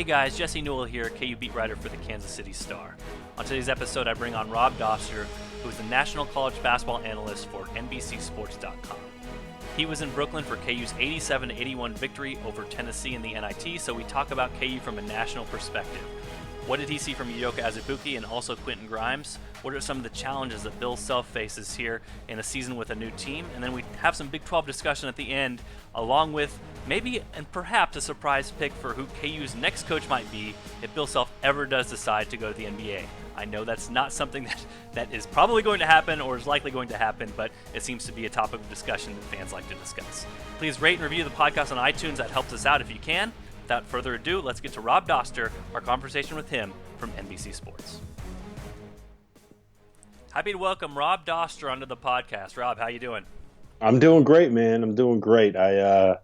Hey guys, Jesse Newell here, KU beat writer for the Kansas City Star. On today's episode, I bring on Rob Dauster, who is the national college basketball analyst for NBCSports.com. He was in Brooklyn for KU's 87-81 victory over Tennessee in the NIT, so we talk about KU from a national perspective. What did he see from Udoka Azubuike and also Quentin Grimes? What are some of the challenges that Bill Self faces here in a season with a new team? And then we have some Big 12 discussion at the end, along with maybe and perhaps a surprise pick for who KU's next coach might be if Bill Self ever does decide to go to the NBA. I know that's not something that is probably going to happen or is likely going to happen, but it seems to be a topic of discussion that fans like to discuss. Please rate and review the podcast on iTunes. That helps us out if you can. Without further ado, let's get to Rob Dauster, our conversation with him from NBC Sports. Happy to welcome Rob Dauster onto the podcast. Rob, how you doing? I'm doing great, man. I'm doing great. I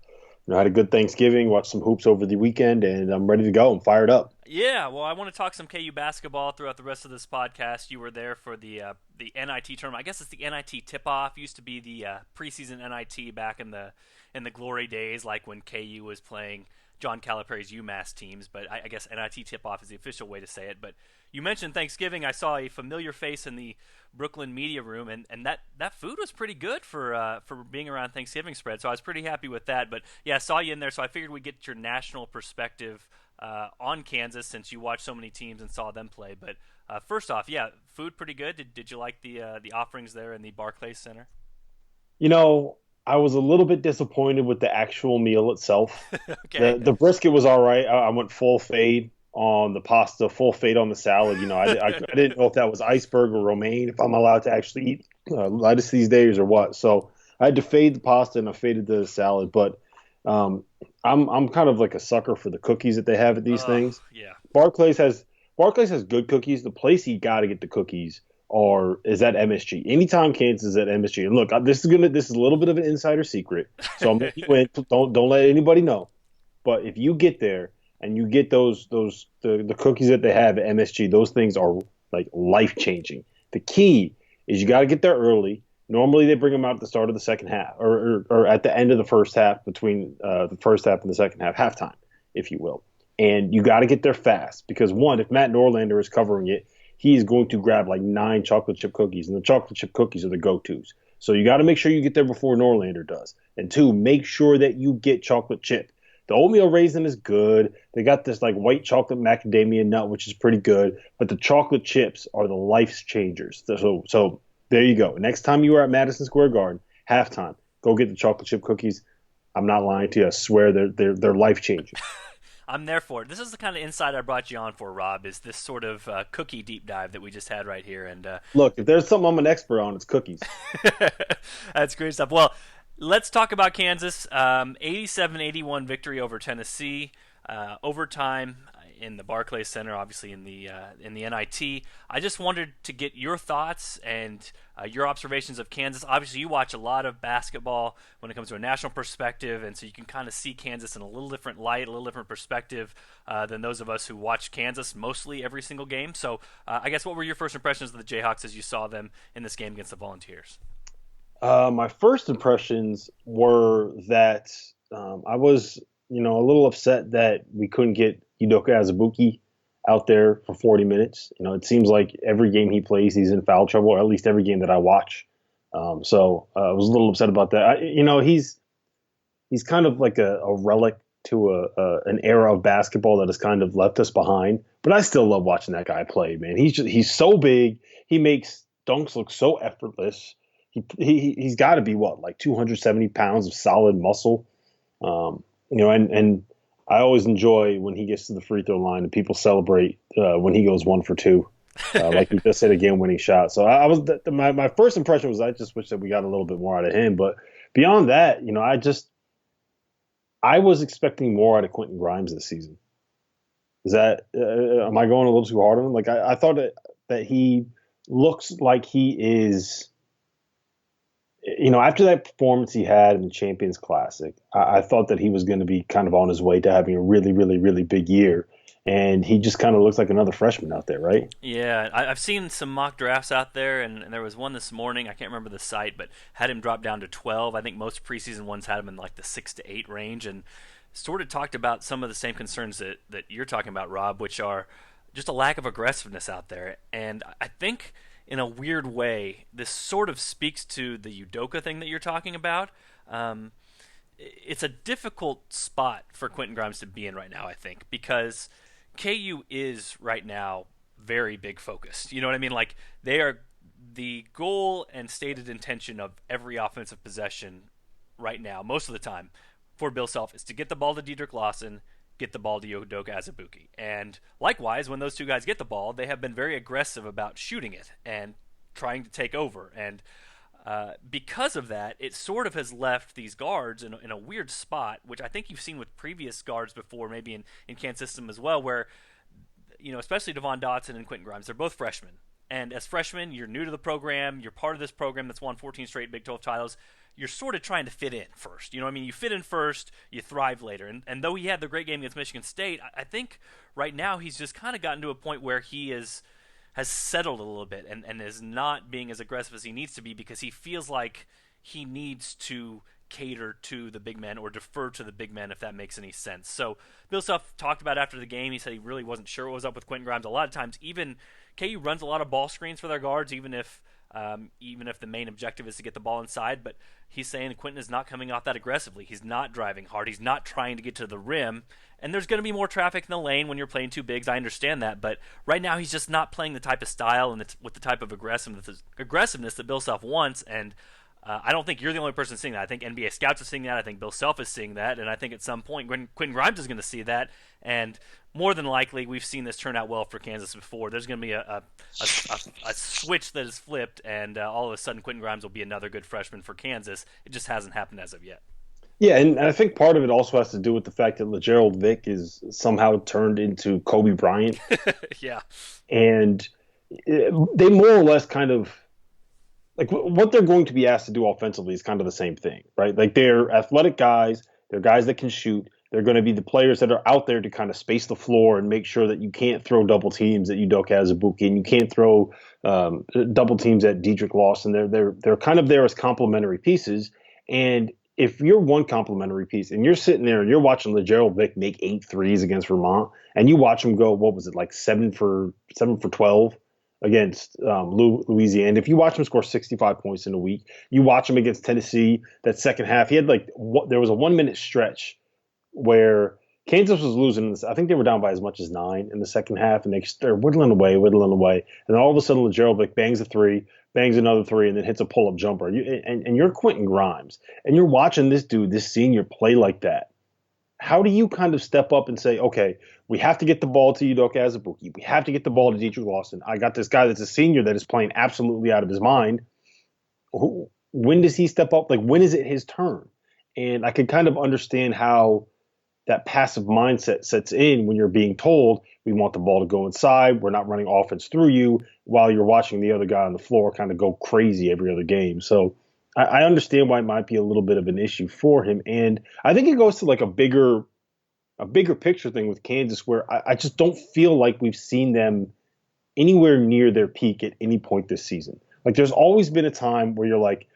had a good Thanksgiving, watched some hoops over the weekend, and I'm ready to go. I'm fired up. Yeah, well, I want to talk some KU basketball throughout the rest of this podcast. You were there for the NIT tournament. I guess it's the NIT tip-off. Used to be the preseason NIT back in the glory days, like when KU was playing John Calipari's UMass teams, but I guess NIT tip-off is the official way to say it. But you mentioned Thanksgiving. I saw a familiar face in the Brooklyn media room, and that food was pretty good for being around Thanksgiving spread, so I was pretty happy with that. But, yeah, I saw you in there, so I figured we'd get your national perspective on Kansas since you watched so many teams and saw them play. But first off, yeah, food pretty good. Did you like the offerings there in the Barclays Center? You know, I was a little bit disappointed with the actual meal itself. Okay. The brisket was all right. I went full fade on the pasta, full fade on the salad. You know, I didn't know if that was iceberg or romaine, if I'm allowed to actually eat lettuce these days or what. So I had to fade the pasta and I faded the salad. But I'm kind of like a sucker for the cookies that they have at these things. Yeah. Barclays has good cookies. The place you got to get the cookies is at MSG. Anytime Kansas is at MSG, and look, this is a little bit of an insider secret, so I'm letting you in. Don't let anybody know. But if you get there and you get the cookies that they have at MSG, those things are like life changing. The key is you got to get there early. Normally they bring them out at the start of the second half, or at the end of the first half, between the first half and the second half, halftime, if you will. And you got to get there fast because one, if Matt Norlander is covering it, he's going to grab like 9 chocolate chip cookies, and the chocolate chip cookies are the go-tos. So you got to make sure you get there before Norlander does. And 2, make sure that you get chocolate chip. The oatmeal raisin is good. They got this like white chocolate macadamia nut, which is pretty good. But the chocolate chips are the life changers. So there you go. Next time you are at Madison Square Garden, halftime, go get the chocolate chip cookies. I'm not lying to you. I swear they're life changing. I'm there for it. This is the kind of insight I brought you on for, Rob, is this sort of cookie deep dive that we just had right here. And look, if there's something I'm an expert on, it's cookies. That's great stuff. Well, let's talk about Kansas. 87-81 victory over Tennessee. Overtime in the Barclays Center, obviously in the NIT. I just wanted to get your thoughts and your observations of Kansas. Obviously, you watch a lot of basketball when it comes to a national perspective, and so you can kind of see Kansas in a little different light, a little different perspective than those of us who watch Kansas mostly every single game. So I guess what were your first impressions of the Jayhawks as you saw them in this game against the Volunteers? My first impressions were that I was, a little upset that we couldn't get Udoka Azubuike out there for 40 minutes. It seems like every game he plays, he's in foul trouble, or at least every game that I watch. So I was a little upset about that. He's kind of like a relic to an era of basketball that has kind of left us behind. But I still love watching that guy play, man. He's so big. He makes dunks look so effortless. He's got to be like 270 pounds of solid muscle. And I always enjoy when he gets to the free throw line and people celebrate when he goes 1 for 2, like he just hit a game-winning shot. So my first impression was I just wish that we got a little bit more out of him. But beyond that, I was expecting more out of Quentin Grimes this season. Is that am I going a little too hard on him? Like I thought that he looks like he is. After that performance he had in the Champions Classic, I thought that he was going to be kind of on his way to having a really, really, really big year. And he just kind of looks like another freshman out there, right? Yeah, I've seen some mock drafts out there, and there was one this morning. I can't remember the site, but had him drop down to 12. I think most preseason ones had him in like the 6 to 8 range. And sort of talked about some of the same concerns that you're talking about, Rob, which are just a lack of aggressiveness out there. And I think in a weird way, this sort of speaks to the Udoka thing that you're talking about. Um, it's a difficult spot for Quentin Grimes to be in right now, I think, because KU is right now very big focused. You know what I mean? Like, they are the goal and stated intention of every offensive possession right now, most of the time, for Bill Self is to get the ball to Dedrick Lawson, get the ball to Udoka Azubuike. And likewise, when those two guys get the ball, they have been very aggressive about shooting it and trying to take over. And because of that, it sort of has left these guards in a weird spot, which I think you've seen with previous guards before, maybe in Kansas system as well, where, especially Devon Dotson and Quentin Grimes, they're both freshmen. And as freshmen, you're new to the program. You're part of this program that's won 14 straight Big 12 titles. You're sort of trying to fit in first. You know what I mean? You fit in first, you thrive later. And though he had the great game against Michigan State, I think right now he's just kind of gotten to a point where he has settled a little bit and is not being as aggressive as he needs to be because he feels like he needs to cater to the big men or defer to the big men, if that makes any sense. So Bill Self talked about after the game, he said he really wasn't sure what was up with Quentin Grimes. A lot of times, even KU runs a lot of ball screens for their guards, even if the main objective is to get the ball inside. But he's saying Quentin is not coming off that aggressively. He's not driving hard. He's not trying to get to the rim. And there's going to be more traffic in the lane when you're playing two bigs. I understand that. But right now he's just not playing the type of style and with the type of aggressiveness that Bill Self wants. And I don't think you're the only person seeing that. I think NBA scouts are seeing that. I think Bill Self is seeing that. And I think at some point Quentin Grimes is going to see that. And more than likely, we've seen this turn out well for Kansas before. There's going to be a switch that is flipped, and all of a sudden Quentin Grimes will be another good freshman for Kansas. It just hasn't happened as of yet. Yeah, and I think part of it also has to do with the fact that LeGerald Vick is somehow turned into Kobe Bryant. Yeah. And they more or less kind of like what they're going to be asked to do offensively is kind of the same thing, right? Like they're athletic guys, they're guys that can shoot. They're going to be the players that are out there to kind of space the floor and make sure that you can't throw double teams at Udoka Azubuike and you can't throw double teams at Dedrick Lawson. They're kind of there as complementary pieces. And if you're one complementary piece and you're sitting there and you're watching LeGerald Vick make 8 threes against Vermont and you watch him go, what was it, like 7 for 12 against Louisiana. If you watch him score 65 points in a week, you watch him against Tennessee, that second half, he had there was a 1 minute stretch where Kansas was losing this. I think they were down by as much as 9 in the second half, and they're whittling away. And then all of a sudden, LeGerald Vick bangs a 3, bangs another 3, and then hits a pull-up jumper. And you're Quentin Grimes, and you're watching this dude, this senior, play like that. How do you kind of step up and say, okay, we have to get the ball to Udoka Azubuike. We have to get the ball to Dedrick Lawson. I got this guy that's a senior that is playing absolutely out of his mind. When does he step up? Like, when is it his turn? And I can kind of understand how that passive mindset sets in when you're being told, we want the ball to go inside. We're not running offense through you while you're watching the other guy on the floor kind of go crazy every other game. So I understand why it might be a little bit of an issue for him. And I think it goes to like a bigger picture thing with Kansas where I just don't feel like we've seen them anywhere near their peak at any point this season. Like there's always been a time where you're like,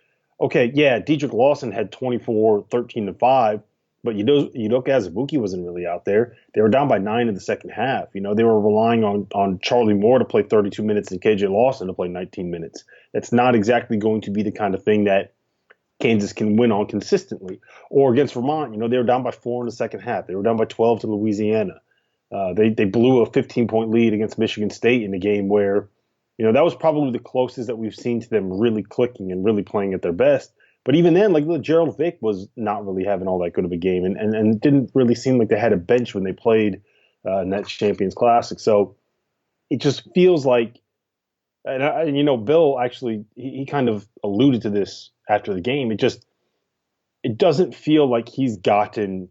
okay, yeah, Dedrick Lawson had 24, 13 to 5. But Udoka Azubuike wasn't really out there. They were down by 9 in the second half. They were relying on Charlie Moore to play 32 minutes and KJ Lawson to play 19 minutes. That's not exactly going to be the kind of thing that Kansas can win on consistently. Or against Vermont, they were down by 4 in the second half. They were down by 12 to Louisiana. They blew a 15-point lead against Michigan State in a game where, that was probably the closest that we've seen to them really clicking and really playing at their best. But even then, like Gerald Vick was not really having all that good of a game and didn't really seem like they had a bench when they played in that Champions Classic. So it just feels like, and Bill actually, he kind of alluded to this after the game. It doesn't feel like he's gotten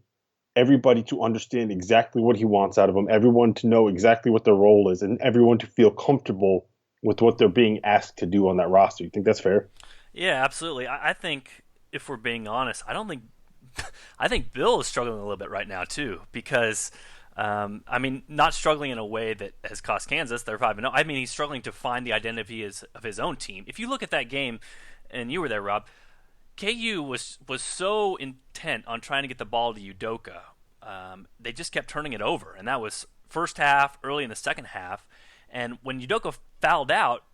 everybody to understand exactly what he wants out of them, everyone to know exactly what their role is, and everyone to feel comfortable with what they're being asked to do on that roster. You think that's fair? Yeah, absolutely. I think if we're being honest, I think Bill is struggling a little bit right now too because, not struggling in a way that has cost Kansas. They're 5-0. I mean, he's struggling to find the identity of his own team. If you look at that game, and you were there, Rob, KU was so intent on trying to get the ball to Udoka they just kept turning it over, and that was first half, early in the second half. And when Udoka fouled out,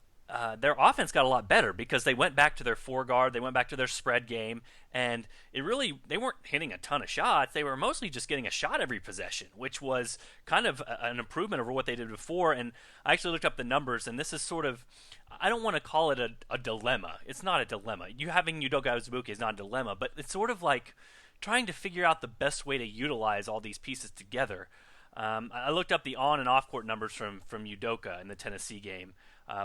their offense got a lot better because they went back to their four guard, they went back to their spread game, and they weren't hitting a ton of shots. They were mostly just getting a shot every possession, which was kind of an improvement over what they did before. And I actually looked up the numbers, and this is sort of, I don't want to call it a dilemma. It's not a dilemma. You having Udoka Azubuike is not a dilemma, but it's sort of like trying to figure out the best way to utilize all these pieces together. I looked up the on and off court numbers from Udoka in the Tennessee game.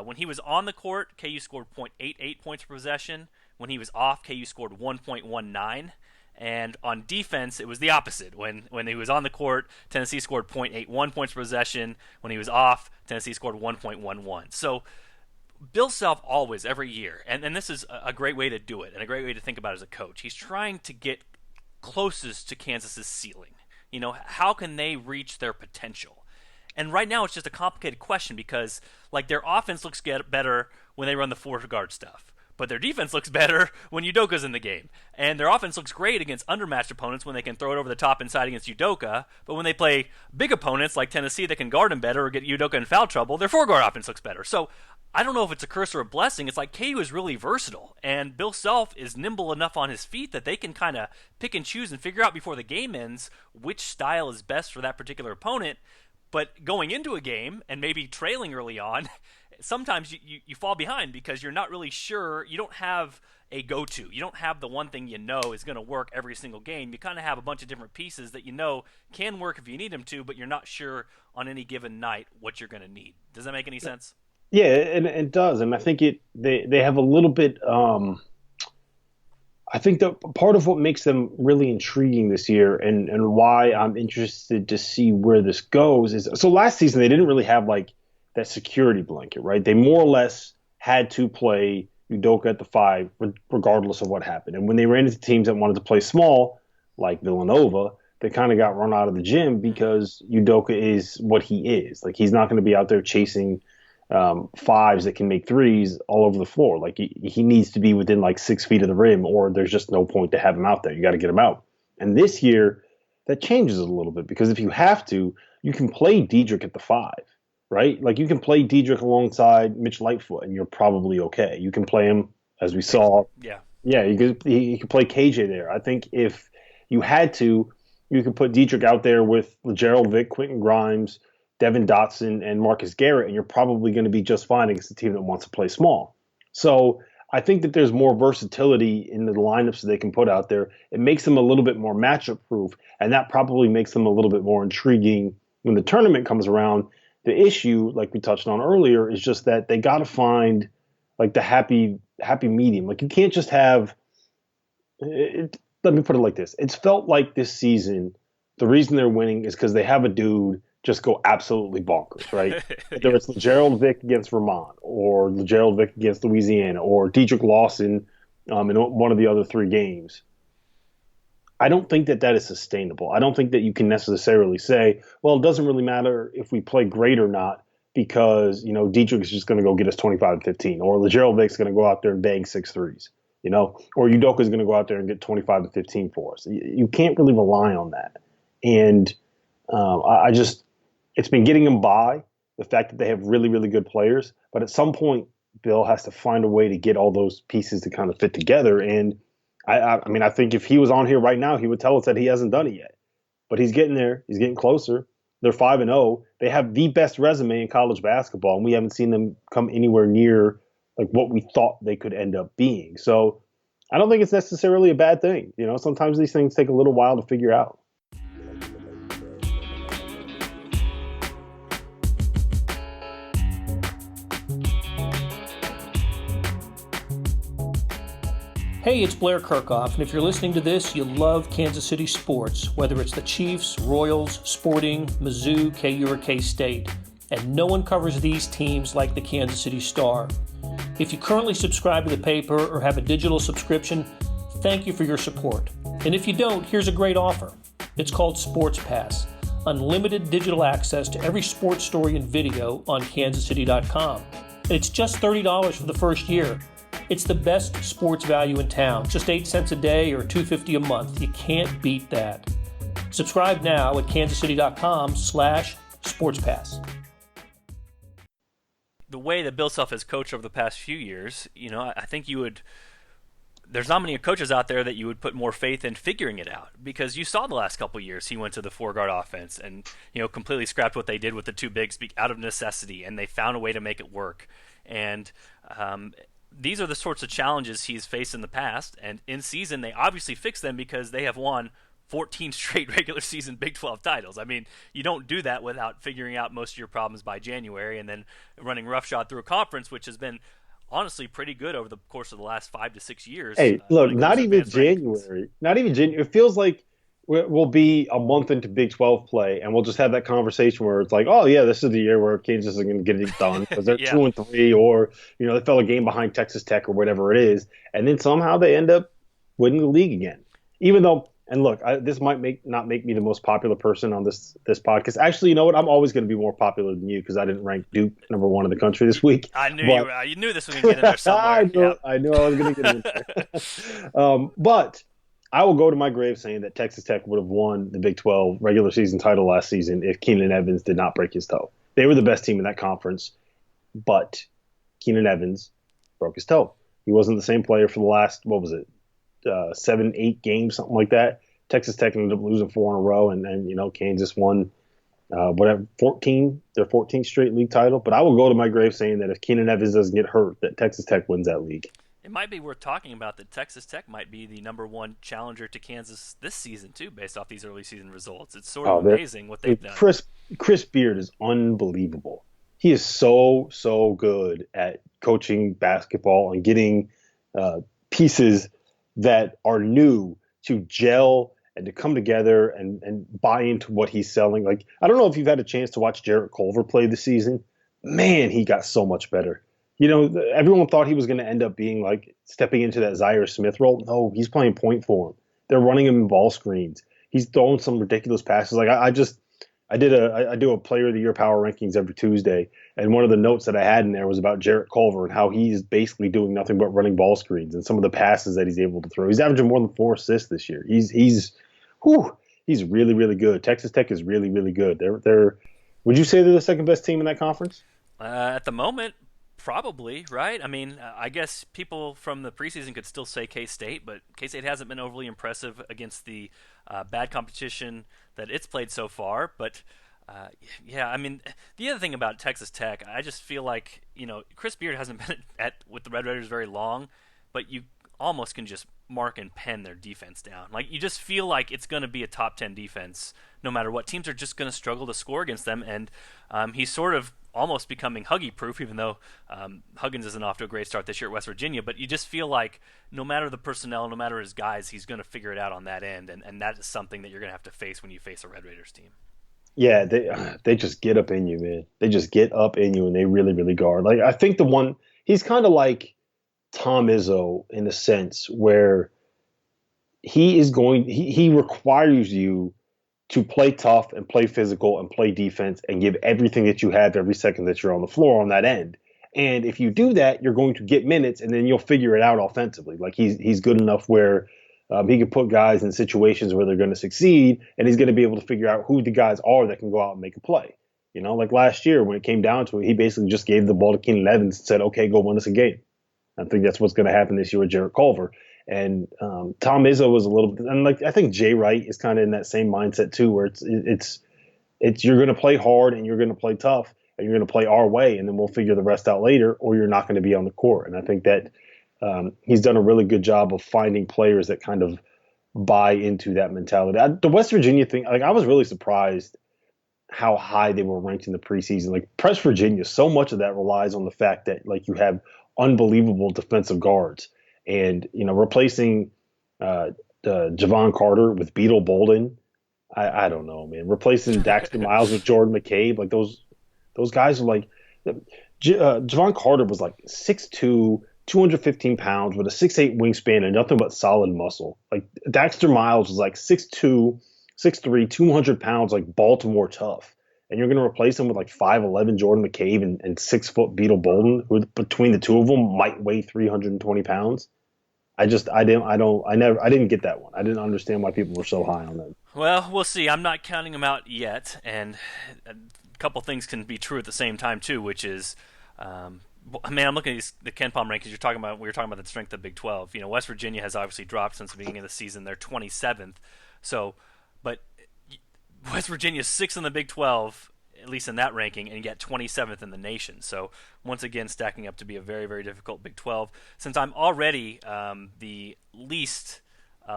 When he was on the court, KU scored 0.88 points per possession. When he was off, KU scored 1.19. And on defense, it was the opposite. When he was on the court, Tennessee scored 0.81 points per possession. When he was off, Tennessee scored 1.11. So Bill Self always, every year, and this is a great way to do it and a great way to think about it as a coach, he's trying to get closest to Kansas's ceiling. You know, how can they reach their potential? And right now it's just a complicated question because, like, their offense looks better when they run the four guard stuff, but their defense looks better when Udoka's in the game. And their offense looks great against undermatched opponents when they can throw it over the top inside against Udoka, but when they play big opponents like Tennessee that can guard him better or get Udoka in foul trouble, their four guard offense looks better. So I don't know if it's a curse or a blessing. It's like KU is really versatile, and Bill Self is nimble enough on his feet that they can kind of pick and choose and figure out before the game ends which style is best for that particular opponent. But going into a game and maybe trailing early on, sometimes you fall behind because you're not really sure. You don't have a go-to. You don't have the one thing you know is going to work every single game. You kind of have a bunch of different pieces that you know can work if you need them to, but you're not sure on any given night what you're going to need. Does that make any sense? Yeah, and it does, and I think they have a little bit. I think that part of what makes them really intriguing this year, and why I'm interested to see where this goes, is so last season they didn't really have like that security blanket, right? They more or less had to play Udoka at the 5 regardless of what happened, and when they ran into teams that wanted to play small, like Villanova, they kind of got run out of the gym because Udoka is what he is. Like, he's not going to be out there chasing fives that can make threes all over the floor. Like, he needs to be within like 6 feet of the rim, or there's just no point to have him out there. You got to get him out. And this year, that changes a little bit because if you have to, you can play Diedrich at the 5, right? Like, you can play Diedrich alongside Mitch Lightfoot, and you're probably okay. You can play him, as we saw. Yeah, you could play KJ there. I think if you had to, you could put Diedrich out there with Gerald Vick, Quentin Grimes, Devin Dotson, and Marcus Garrett, and you're probably going to be just fine against a team that wants to play small. So I think that there's more versatility in the lineups that they can put out there. It makes them a little bit more matchup proof, and that probably makes them a little bit more intriguing when the tournament comes around. The issue, like we touched on earlier, is just that they got to find like the happy medium. Like, you can't just have it. Let me put it like this. It's felt like this season, the reason they're winning is because they have a dude just go absolutely bonkers, right? Whether it's Gerald Vick against Vermont, or Gerald Vick against Louisiana, or Diedrich Lawson in one of the other 3 games. I don't think that is sustainable. I don't think that you can necessarily say, well, it doesn't really matter if we play great or not because, you know, Diedrich is just going to go get us 25 and 15, or Gerald Vick's going to go out there and bang 6 threes, you know, or Udoka is going to go out there and get 25 and 15 for us. You can't really rely on that. And it's been getting them by, the fact that they have really, really good players. But at some point, Bill has to find a way to get all those pieces to kind of fit together. And I mean, I think if he was on here right now, he would tell us that he hasn't done it yet. But he's getting there. He's getting closer. They're 5-0. They have the best resume in college basketball, and we haven't seen them come anywhere near like what we thought they could end up being. So I don't think it's necessarily a bad thing. You know, sometimes these things take a little while to figure out. Hey, it's Blair Kirchhoff, and if you're listening to this, you love Kansas City sports, whether it's the Chiefs, Royals, Sporting, Mizzou, KU, or K-State. And no one covers these teams like the Kansas City Star. If you currently subscribe to the paper or have a digital subscription, thank you for your support. And if you don't, here's a great offer. It's called Sports Pass, unlimited digital access to every sports story and video on kansascity.com. And it's just $30 for the first year. It's the best sports value in town, just 8 cents a day or $2.50 a month. You can't beat that. Subscribe now at kansascity.com/sportspass. The way that Bill Self has coached over the past few years, I think there's not many coaches out there that you would put more faith in figuring it out, because you saw the last couple of years he went to the four-guard offense and completely scrapped what they did with the two bigs out of necessity, and they found a way to make it work. And these are the sorts of challenges he's faced in the past, and in season they obviously fixed them because they have won 14 straight regular season Big 12 titles. I mean, you don't do that without figuring out most of your problems by January and then running roughshod through a conference, which has been honestly pretty good over the course of the last 5 to 6 years. Hey, look, not even January. Not even January. It feels like we'll be a month into Big 12 play, and we'll just have that conversation where it's like, oh, yeah, this is the year where Kansas is going to get it done because they're 2-3, or, they fell a game behind Texas Tech or whatever it is. And then somehow they end up winning the league again. Even though, and look, this might not make me the most popular person on this podcast. Actually, you know what? I'm always going to be more popular than you because I didn't rank Duke number 1 in the country this week. I knew you knew this was going to get in there somewhere. I knew I was going to get in there. But I will go to my grave saying that Texas Tech would have won the Big 12 regular season title last season if Keenan Evans did not break his toe. They were the best team in that conference, but Keenan Evans broke his toe. He wasn't the same player for the last, 7, 8 games, something like that. Texas Tech ended up losing 4 in a row, and Kansas won their 14th straight league title. But I will go to my grave saying that if Keenan Evans doesn't get hurt, that Texas Tech wins that league. It might be worth talking about that Texas Tech might be the number 1 challenger to Kansas this season too, based off these early season results. It's sort of amazing what they've done. Chris Beard is unbelievable. He is so good at coaching basketball and getting pieces that are new to gel and to come together and buy into what he's selling. Like, I don't know if you've had a chance to watch Jarrett Culver play this season. Man, he got so much better. Everyone thought he was going to end up being like stepping into that Zaire Smith role. No, he's playing point for him. They're running him in ball screens. He's throwing some ridiculous passes. Like I do a Player of the Year power rankings every Tuesday, and one of the notes that I had in there was about Jarrett Culver and how he's basically doing nothing but running ball screens and some of the passes that he's able to throw. He's averaging more than 4 assists this year. He's really, really good. Texas Tech is really, really good. They're would you say they're the second best team in that conference? At the moment, probably, right? I mean, I guess people from the preseason could still say K-State, but K-State hasn't been overly impressive against the bad competition that it's played so far. But, I mean, the other thing about Texas Tech, I just feel like, Chris Beard hasn't been with the Red Raiders very long, but you almost can just mark and pen their defense down. Like, you just feel like it's going to be a top 10 defense no matter what. Teams are just going to struggle to score against them, and he's sort of almost becoming Huggy-proof, even though Huggins isn't off to a great start this year at West Virginia. But you just feel like no matter the personnel, no matter his guys, he's going to figure it out on that end, and that is something that you're going to have to face when you face a Red Raiders team. Yeah, they just get up in you, man. They just get up in you, and they really, really guard. Like, I think he's kind of like Tom Izzo in a sense where he requires you to play tough and play physical and play defense and give everything that you have every second that you're on the floor on that end. And if you do that, you're going to get minutes, and then you'll figure it out offensively. Like, he's good enough where he can put guys in situations where they're going to succeed, and he's going to be able to figure out who the guys are that can go out and make a play. Like last year when it came down to it, he basically just gave the ball to Keenan Evans and said, okay, go win us a game. I think that's what's going to happen this year with Jarrett Culver. And Tom Izzo was a little bit, and I think Jay Wright is kind of in that same mindset too, where it's you're going to play hard and you're going to play tough and you're going to play our way, and then we'll figure the rest out later, or you're not going to be on the court. And I think that he's done a really good job of finding players that kind of buy into that mentality. The West Virginia thing, I was really surprised how high they were ranked in the preseason. Like, Press Virginia, so much of that relies on the fact that you have unbelievable defensive guards. And, replacing Javon Carter with Beetle Bolden, I don't know, man. Replacing Daxter Miles with Jordan McCabe, like those guys are like Javon Carter was like 6'2", 215 pounds with a 6'8" wingspan and nothing but solid muscle. Like, Daxter Miles was like 6'2", 6'3", 200 pounds, like Baltimore tough. And you're going to replace him with like 5'11" Jordan McCabe and 6-foot Beetle Bolden, who between the two of them might weigh 320 pounds. I didn't get that one. I didn't understand why people were so high on them. Well, we'll see. I'm not counting him out yet, and a couple things can be true at the same time too, which is, I'm looking at the Ken Palm rankings. We were talking about the strength of Big 12. West Virginia has obviously dropped since the beginning of the season. They're 27th, but West Virginia's 6th in the Big 12, at least in that ranking, and yet 27th in the nation. So once again, stacking up to be a very, very difficult Big 12. Since I'm already the least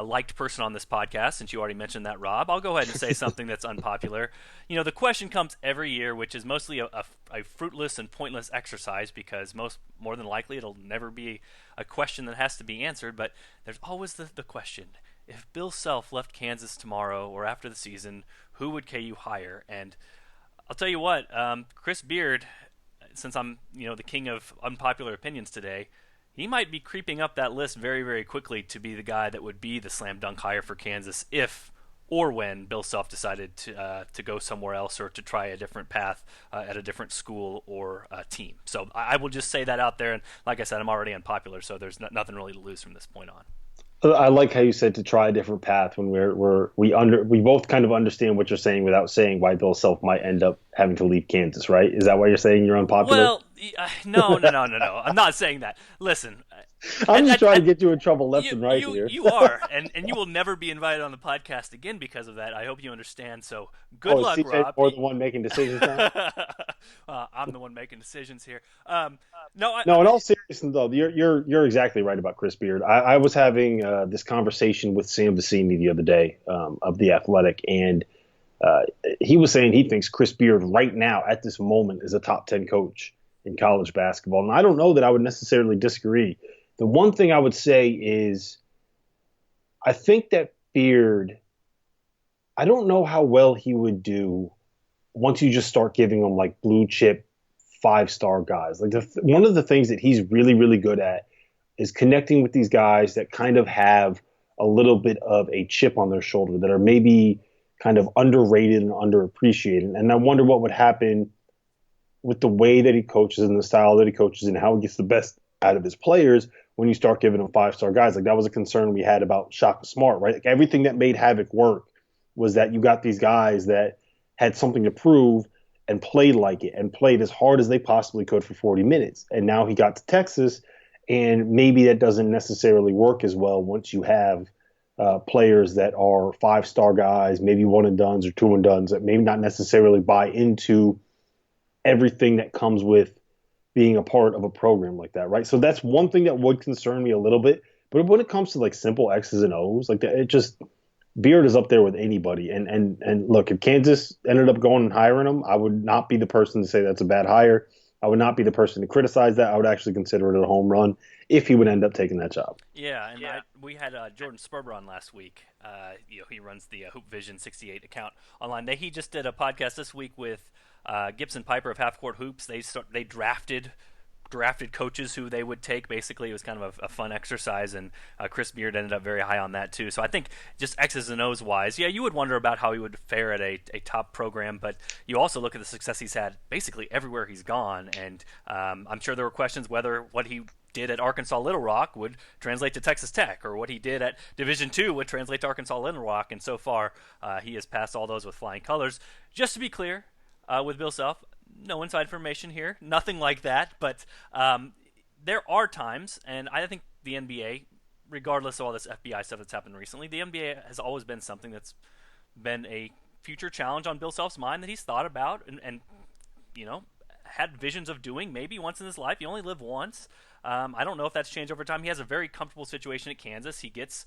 liked person on this podcast, since you already mentioned that, Rob, I'll go ahead and say something that's unpopular. The question comes every year, which is mostly a fruitless and pointless exercise, because more than likely it'll never be a question that has to be answered, but there's always the question. If Bill Self left Kansas tomorrow or after the season, who would KU hire? And I'll tell you what, Chris Beard, since I'm the king of unpopular opinions today, he might be creeping up that list very, very quickly to be the guy that would be the slam dunk hire for Kansas if or when Bill Self decided to go somewhere else or to try a different path at a different school or team. So I will just say that out there, and like I said, I'm already unpopular, so there's nothing really to lose from this point on. I like how you said to try a different path when we both kind of understand what you're saying without saying why Bill Self might end up having to leave Kansas, right? Is that why you're saying you're unpopular? Well, no. I'm not saying that. Listen, I'm just trying to get you in trouble left and right here. You are, and you will never be invited on the podcast again because of that. I hope you understand. So good luck, Rob. You're the one making decisions now? I'm the one making decisions here. No, in all seriousness, though, you're exactly right about Chris Beard. I was having this conversation with Sam Vecini the other day of The Athletic, and he was saying he thinks Chris Beard right now at this moment is a top 10 coach in college basketball. And I don't know that I would necessarily disagree. The one thing I would say is I think that Beard, I don't know how well he would do once you just start giving him like blue chip 5-star guys. Like one of the things that he's really, really good at is connecting with these guys that kind of have a little bit of a chip on their shoulder, that are maybe kind of underrated and underappreciated. And I wonder what would happen with the way that he coaches and the style that he coaches and how he gets the best out of his players when you start giving him 5-star guys. Like that was a concern we had about Shaka Smart, right? Like everything that made Havoc work was that you got these guys that had something to prove and played like it and played as hard as they possibly could for 40 minutes. And now he got to Texas, and maybe that doesn't necessarily work as well once you have players that are 5-star guys, maybe one and dones or two and dones, that maybe not necessarily buy into everything that comes with being a part of a program like that, right? So that's one thing that would concern me a little bit. But when it comes to like simple X's and O's, like that, it just Beard is up there with anybody. And look, if Kansas ended up going and hiring him, I would not be the person to say that's a bad hire. I would not be the person to criticize that. I would actually consider it a home run if he would end up taking that job. Yeah, and we had Jordan Sperber on last week. He runs the Hoop Vision 68 account online. He just did a podcast this week with Gibson Piper of Half Court Hoops. They drafted coaches who they would take. Basically, it was kind of a fun exercise, and Chris Beard ended up very high on that too. So I think just X's and O's wise, you would wonder about how he would fare at a top program, but you also look at the success he's had basically everywhere he's gone, and I'm sure there were questions whether what he did at Arkansas Little Rock would translate to Texas Tech, or what he did at Division II would translate to Arkansas Little Rock, and so far he has passed all those with flying colors. Just to be clear, with Bill Self, no inside information here, nothing like that, but there are times, and I think the NBA, regardless of all this FBI stuff that's happened recently, the NBA has always been something that's been a future challenge on Bill Self's mind that he's thought about and had visions of doing maybe once in his life. You only live once. I don't know if that's changed over time. He has a very comfortable situation at Kansas. He gets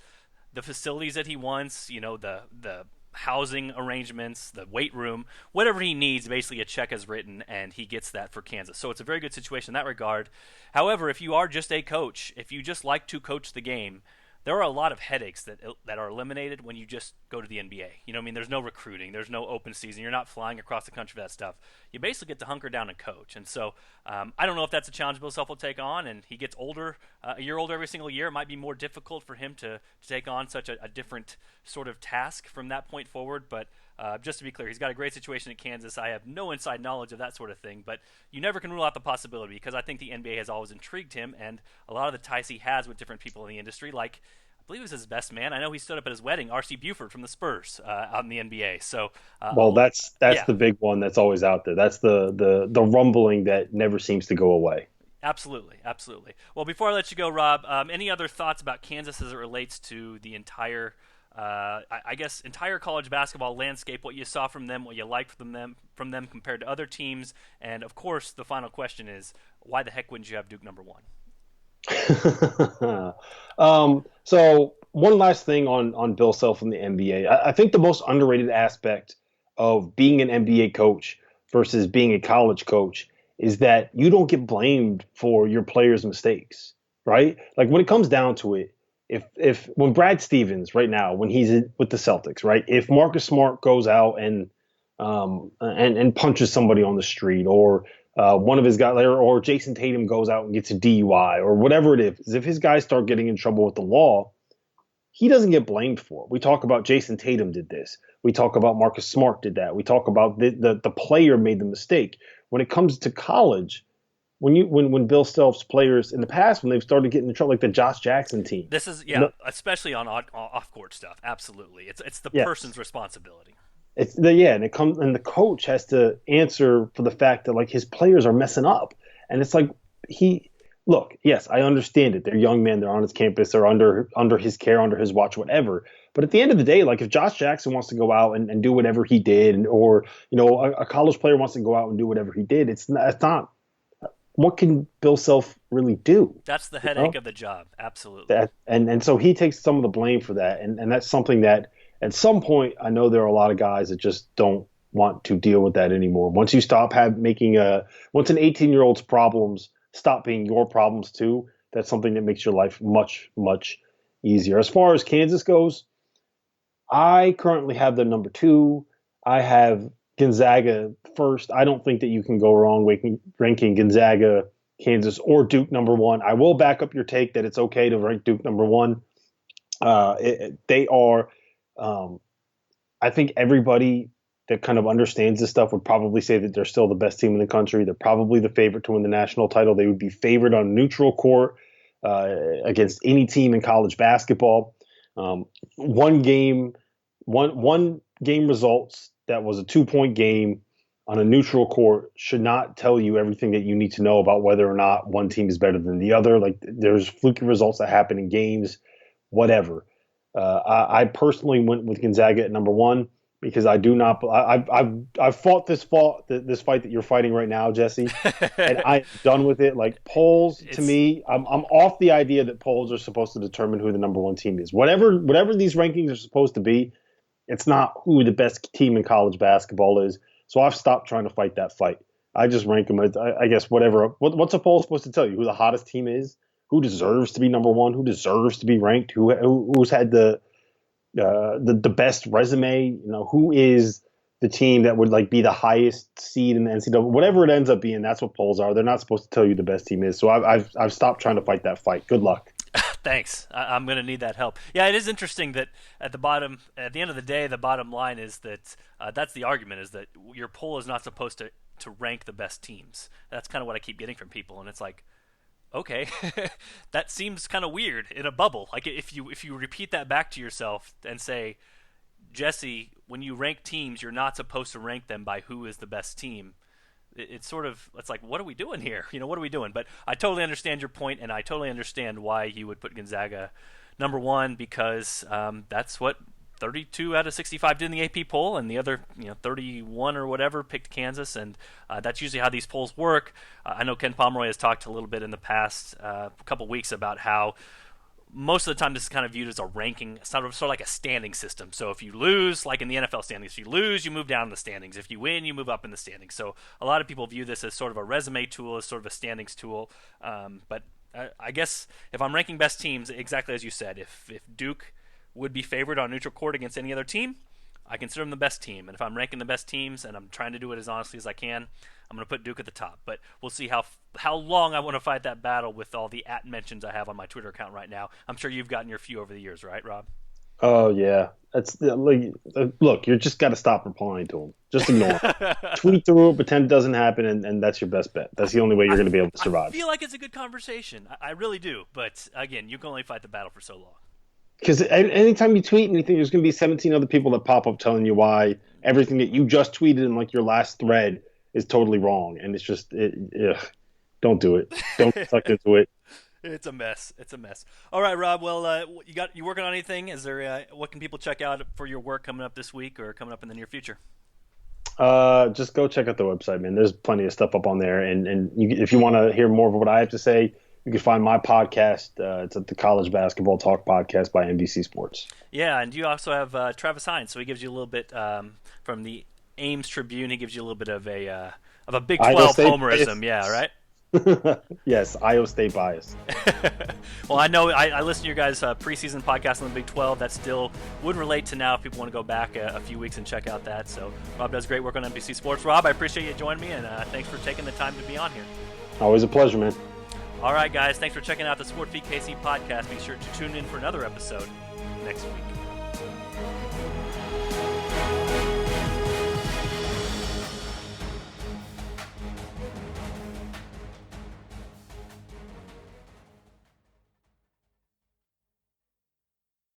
the facilities that he wants, the housing arrangements, the weight room, whatever he needs, basically a check is written, and he gets that for Kansas. So it's a very good situation in that regard. However, if you are just a coach, if you just like to coach the game, there are a lot of headaches that are eliminated when you just go to the NBA. There's no recruiting. There's no open season. You're not flying across the country for that stuff. You basically get to hunker down and coach. And so I don't know if that's a challenge Bill Self will take on, and he gets older, a year older every single year. It might be more difficult for him to take on such a different sort of task from that point forward. But just to be clear, he's got a great situation at Kansas. I have no inside knowledge of that sort of thing, but you never can rule out the possibility, because I think the NBA has always intrigued him, and a lot of the ties he has with different people in the industry, like believe it was his best man. I know he stood up at his wedding, R.C. Buford from the Spurs out in the NBA. So, Well, that's yeah, the big one that's always out there. That's the rumbling that never seems to go away. absolutely, absolutely. Well, before I let you go, Rob, any other thoughts about Kansas as it relates to the entire, I guess, entire college basketball landscape? What you saw from them, what you liked from them compared to other teams, and of course, the final question is, why the heck wouldn't you have Duke number one? So one last thing on Bill Self and the NBA. I think the most underrated aspect of being an NBA coach versus being a college coach is that you don't get blamed for your players' mistakes, right? Like when it comes down to it, if when Brad Stevens right now, when he's with the Celtics, right? If Marcus Smart goes out and punches somebody on the street, or one of his guys, or Jason Tatum goes out and gets a DUI, or whatever it is, if his guys start getting in trouble with the law, he doesn't get blamed for it. We talk about Jason Tatum did this. We talk about Marcus Smart did that. We talk about the player made the mistake. When it comes to college, when Bill Self's players in the past, when they've started getting in trouble, like the Josh Jackson team. This is especially on off court stuff. Absolutely, it's the person's responsibility. And it comes, and the coach has to answer for the fact that like his players are messing up, and it's like look, yes, I understand it. They're young men, they're on his campus, they're under his care, under his watch, whatever. But at the end of the day, like if Josh Jackson wants to go out and do whatever he did, or a college player wants to go out and do whatever he did, it's not. What can Bill Self really do? That's the headache of the job. Absolutely. And so he takes some of the blame for that, and that's something that at some point I know there are a lot of guys that just don't want to deal with that anymore. Once you stop once an 18-year-old's problems stop being your problems too, that's something that makes your life much, much easier. As far as Kansas goes, I currently have them number 2. I have Gonzaga first. I don't think that you can go wrong ranking Gonzaga, Kansas, or Duke number 1. I will back up your take that it's okay to rank Duke number 1. They are, I think everybody that kind of understands this stuff would probably say that they're still the best team in the country. They're probably the favorite to win the national title. They would be favored on neutral court against any team in college basketball. One game results that was a 2-point game on a neutral court should not tell you everything that you need to know about whether or not one team is better than the other. Like there's fluky results that happen in games, whatever. I personally went with Gonzaga at number 1 because I do not. I've fought this fight that you're fighting right now, Jesse, and I'm done with it. Like polls, to me, I'm off the idea that polls are supposed to determine who the number 1 team is. Whatever these rankings are supposed to be, it's not who the best team in college basketball is. So I've stopped trying to fight that fight. I just rank them as, I guess, whatever. What's a poll supposed to tell you? Who the hottest team is? Who deserves to be number 1? Who deserves to be ranked? Who's had the best resume? Who is the team that would like be the highest seed in the NCAA? Whatever it ends up being, that's what polls are. They're not supposed to tell you the best team is. So I've stopped trying to fight that fight. Good luck. Thanks. I'm going to need that help. Yeah, it is interesting that at the end of the day, the bottom line is that that's the argument, is that your poll is not supposed to rank the best teams. That's kind of what I keep getting from people, and it's like, okay, that seems kind of weird in a bubble. Like if you repeat that back to yourself and say, Jesse, when you rank teams, you're not supposed to rank them by who is the best team. It's like, what are we doing here? What are we doing? But I totally understand your point, and I totally understand why you would put Gonzaga number 1, because that's what 32 out of 65 did in the AP poll, and the other 31 or whatever picked Kansas, and that's usually how these polls work. I know Ken Pomeroy has talked a little bit in the past couple weeks about how most of the time this is kind of viewed as a ranking, sort of like a standing system. So if you lose, like in the NFL standings, if you lose, you move down in the standings. If you win, you move up in the standings. So a lot of people view this as sort of a resume tool, as sort of a standings tool. But I guess if I'm ranking best teams, exactly as you said, if Duke would be favored on neutral court against any other team, I consider them the best team. And if I'm ranking the best teams, and I'm trying to do it as honestly as I can, I'm going to put Duke at the top. But we'll see how long I want to fight that battle with all the @mentions I have on my Twitter account right now. I'm sure you've gotten your few over the years, right, Rob? Oh, yeah. Look, you just got to stop replying to them. Just ignore them. Tweet through it, pretend it doesn't happen, and that's your best bet. That's the only way you're going to be able to survive. I feel like it's a good conversation. I really do. But, again, you can only fight the battle for so long. Because anytime you tweet anything, there's going to be 17 other people that pop up telling you why everything that you just tweeted in like your last thread is totally wrong. And it's just, don't do it. Don't get sucked into it. It's a mess. It's a mess. All right, Rob. Well, you working on anything? Is there what can people check out for your work coming up this week or coming up in the near future? Just go check out the website, man. There's plenty of stuff up on there. And if you want to hear more of what I have to say, you can find my podcast. It's at the College Basketball Talk podcast by NBC Sports. Yeah, and you also have Travis Hines, so he gives you a little bit from the Ames Tribune. He gives you a little bit of a Big 12 homerism. Yeah, right. Yes, Iowa State bias. Well, I know I listened to your guys' preseason podcast on the Big 12. That still wouldn't relate to now if people want to go back a few weeks and check out that. So Rob does great work on NBC Sports. Rob, I appreciate you joining me, and thanks for taking the time to be on here. Always a pleasure, man. All right, guys, thanks for checking out the SportsBeat KC podcast. Be sure to tune in for another episode next week.